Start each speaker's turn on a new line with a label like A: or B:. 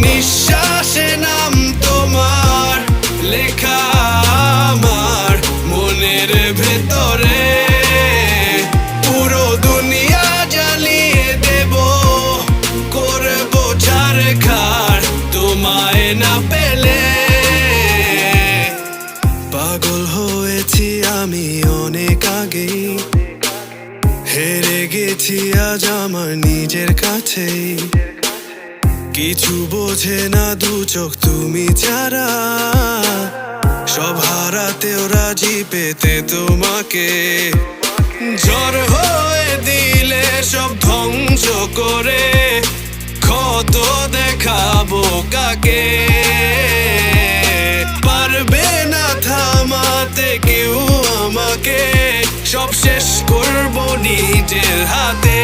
A: নিঃশ্বাসে নাম তোমার লেখা আমার মনের ভেতরে। পুরো দুনিয়া জ্বালিয়ে দেব, করবো ছারখার তোমায় না পেলে। পাগল হয়েছি আমি অনেক আগেই, হেরে গেছি আজ আমার নিজের কাছেই। কিছু বোঝে না দু চোখ তুমি ছাড়া, সব হারাতেও রাজি পেতে তোমাকে। ঝড় হয়ে দিলে সব ধ্বংস করে ক্ষত দেখাবো কাকে। পারবে না থামাতে কেউ আমাকে, সব শেষ করবো নিজের হাতে।